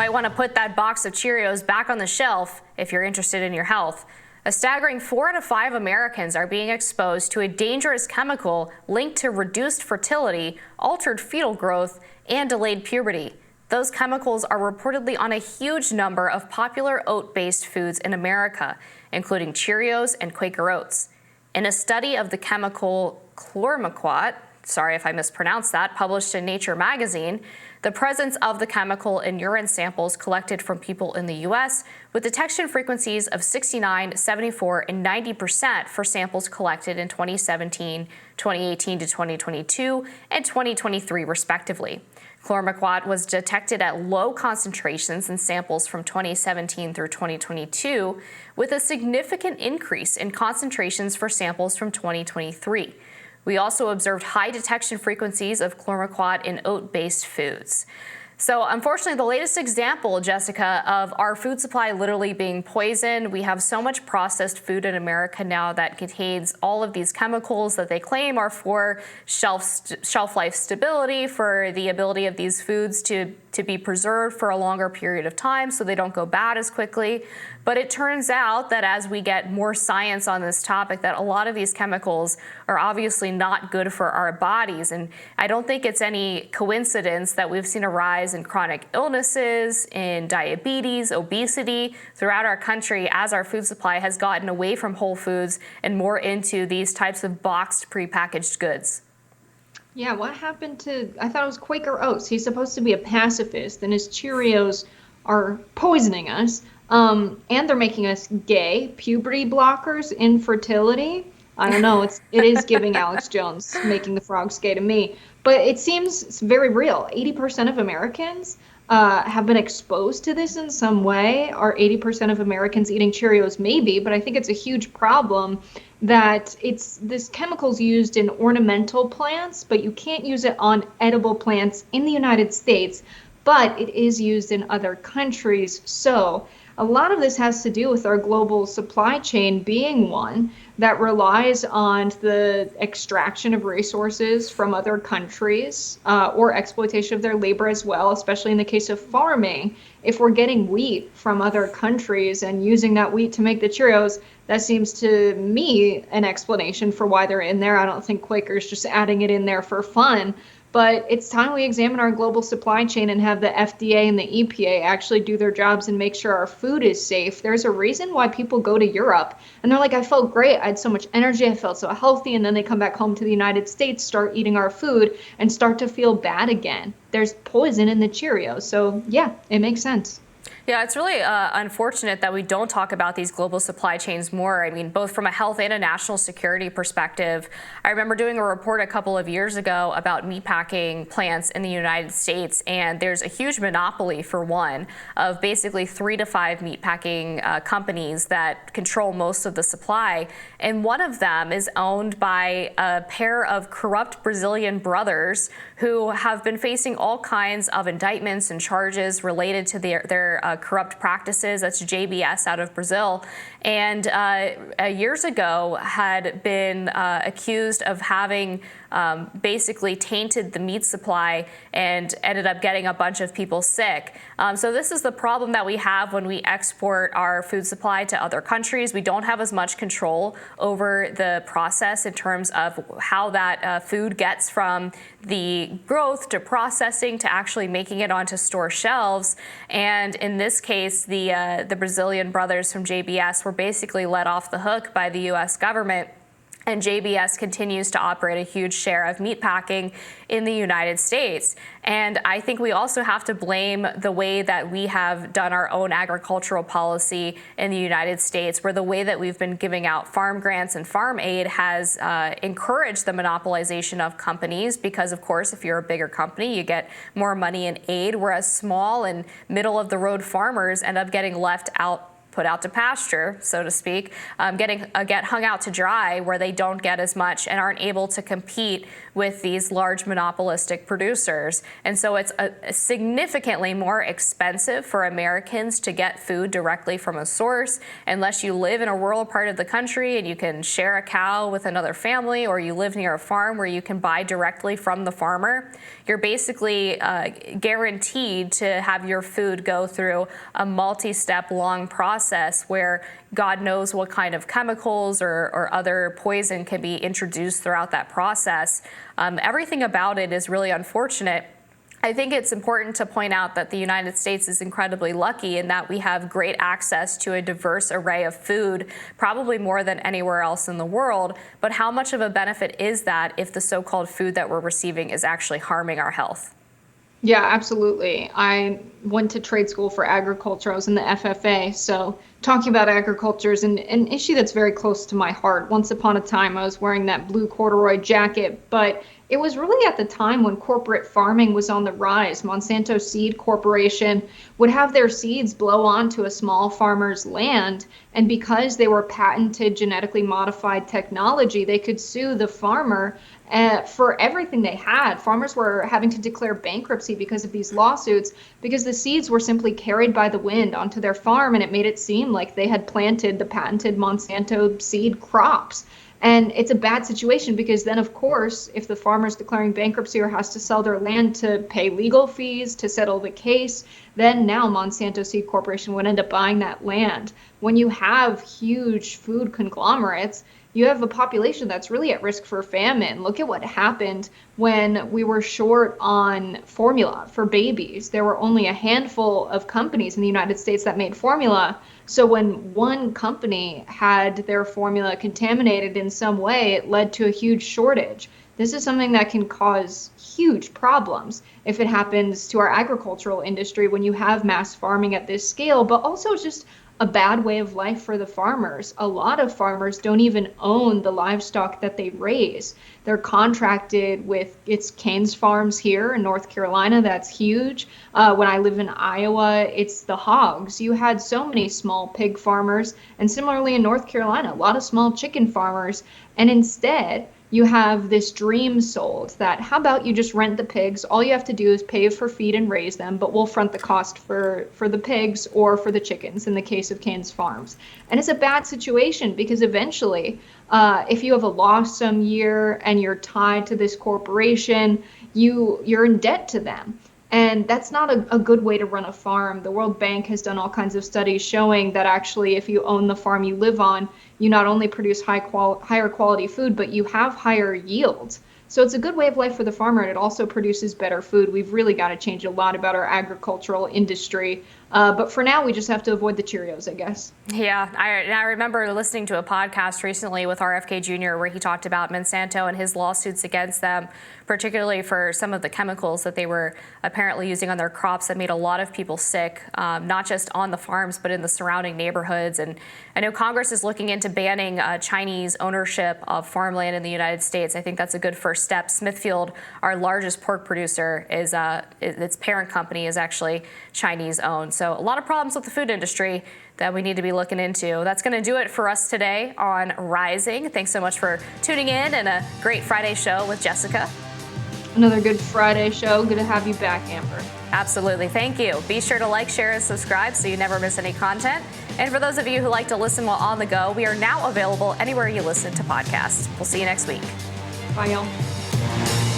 might want to put that box of Cheerios back on the shelf if you're interested in your health. A staggering 4 out of 5 Americans are being exposed to a dangerous chemical linked to reduced fertility, altered fetal growth, and delayed puberty. Those chemicals are reportedly on a huge number of popular oat-based foods in America, including Cheerios and Quaker Oats. In a study of the chemical Chlormequat, sorry if I mispronounced that, published in Nature magazine, the presence of the chemical in urine samples collected from people in the U.S. with detection frequencies of 69, 74, and 90% for samples collected in 2017, 2018 to 2022, and 2023, respectively. Chlormequat was detected at low concentrations in samples from 2017 through 2022, with a significant increase in concentrations for samples from 2023. We also observed high detection frequencies of Chlormequat in oat-based foods. So unfortunately, the latest example, Jessica, of our food supply literally being poisoned. We have so much processed food in America now that contains all of these chemicals that they claim are for shelf life stability, for the ability of these foods to be preserved for a longer period of time so they don't go bad as quickly. But it turns out that as we get more science on this topic, that a lot of these chemicals are obviously not good for our bodies. And I don't think it's any coincidence that we've seen a rise in chronic illnesses, in diabetes, obesity throughout our country as our food supply has gotten away from whole foods and more into these types of boxed, prepackaged goods. Yeah, what happened to, I thought it was Quaker Oats. He's supposed to be a pacifist, and his Cheerios are poisoning us. And they're making us gay. Puberty blockers, infertility. I don't know. It is giving Alex Jones making the frogs gay to me. But it seems it's very real. 80% of Americans have been exposed to this in some way. Are 80% of Americans eating Cheerios? Maybe, but I think it's a huge problem that this chemical's used in ornamental plants, but you can't use it on edible plants in the United States, but it is used in other countries. So a lot of this has to do with our global supply chain being one that relies on the extraction of resources from other countries or exploitation of their labor as well, especially in the case of farming. If we're getting wheat from other countries and using that wheat to make the Cheerios, that seems to me an explanation for why they're in there. I don't think Quaker's just adding it in there for fun. But it's time we examine our global supply chain and have the FDA and the EPA actually do their jobs and make sure our food is safe. There's a reason why people go to Europe and they're like, I felt great. I had so much energy. I felt so healthy. And then they come back home to the United States, start eating our food and start to feel bad again. There's poison in the Cheerios. So yeah, it makes sense. Yeah, it's really unfortunate that we don't talk about these global supply chains more. I mean, both from a health and a national security perspective. I remember doing a report a couple of years ago about meatpacking plants in the United States, and there's a huge monopoly, for one, of basically 3 to 5 meatpacking companies that control most of the supply. And one of them is owned by a pair of corrupt Brazilian brothers who have been facing all kinds of indictments and charges related to their corrupt practices. That's JBS out of Brazil. And years ago had been accused of having basically tainted the meat supply and ended up getting a bunch of people sick. So this is the problem that we have when we export our food supply to other countries. We don't have as much control over the process in terms of how that food gets from the growth to processing to actually making it onto store shelves. And in this case, the Brazilian brothers from JBS were basically let off the hook by the U.S. government. And JBS continues to operate a huge share of meatpacking in the United States. And I think we also have to blame the way that we have done our own agricultural policy in the United States, where the way that we've been giving out farm grants and farm aid has encouraged the monopolization of companies, because, of course, if you're a bigger company, you get more money in aid, whereas small and middle-of-the-road farmers end up getting left out put out to pasture, so to speak, get hung out to dry where they don't get as much and aren't able to compete with these large monopolistic producers. And so it's significantly more expensive for Americans to get food directly from a source, unless you live in a rural part of the country and you can share a cow with another family, or you live near a farm where you can buy directly from the farmer. You're basically guaranteed to have your food go through a multi-step long process where God knows what kind of chemicals or other poison can be introduced throughout that process. Everything about it is really unfortunate. I think it's important to point out that the United States is incredibly lucky in that we have great access to a diverse array of food, probably more than anywhere else in the world. But how much of a benefit is that if the so-called food that we're receiving is actually harming our health? Yeah, absolutely. I went to trade school for agriculture. I was in the FFA. So talking about agriculture is an issue that's very close to my heart. Once upon a time, I was wearing that blue corduroy jacket, but it was really at the time when corporate farming was on the rise. Monsanto Seed Corporation would have their seeds blow onto a small farmer's land, and because they were patented genetically modified technology, they could sue the farmer for everything they had. Farmers were having to declare bankruptcy because of these lawsuits, because the seeds were simply carried by the wind onto their farm, and it made it seem like they had planted the patented Monsanto seed crops. And it's a bad situation because then, of course, if the farmer's declaring bankruptcy or has to sell their land to pay legal fees to settle the case, then now Monsanto Seed Corporation would end up buying that land. When you have huge food conglomerates, you have a population that's really at risk for famine. Look at what happened when we were short on formula for babies. There were only a handful of companies in the United States that made formula. So when one company had their formula contaminated in some way, it led to a huge shortage. This is something that can cause huge problems if it happens to our agricultural industry when you have mass farming at this scale, but also just a bad way of life for the farmers. A lot of farmers don't even own the livestock that they raise. They're contracted with, it's Canes Farms here in North Carolina, that's huge. When I live in Iowa, it's the hogs. You had so many small pig farmers, and similarly in North Carolina, a lot of small chicken farmers. And instead, you have this dream sold that how about you just rent the pigs? All you have to do is pay for feed and raise them, but we'll front the cost for the pigs or for the chickens in the case of Canes Farms. And it's a bad situation because eventually, if you have a loss some year and you're tied to this corporation, you're in debt to them. And that's not a good way to run a farm. The World Bank has done all kinds of studies showing that actually if you own the farm you live on, you not only produce higher quality food, but you have higher yields. So it's a good way of life for the farmer, and it also produces better food. We've really got to change a lot about our agricultural industry. But for now, we just have to avoid the Cheerios, I guess. Yeah, I remember listening to a podcast recently with RFK Jr. where he talked about Monsanto and his lawsuits against them, particularly for some of the chemicals that they were apparently using on their crops that made a lot of people sick, not just on the farms, but in the surrounding neighborhoods. And I know Congress is looking into banning Chinese ownership of farmland in the United States. I think that's a good first step. Smithfield, our largest pork producer, its parent company is actually Chinese owned. So a lot of problems with the food industry that we need to be looking into. That's going to do it for us today on Rising. Thanks so much for tuning in, and a great Friday show with Jessica. Another good Friday show. Good to have you back, Amber. Absolutely. Thank you. Be sure to like, share, and subscribe so you never miss any content. And for those of you who like to listen while on the go, we are now available anywhere you listen to podcasts. We'll see you next week. Bye, y'all.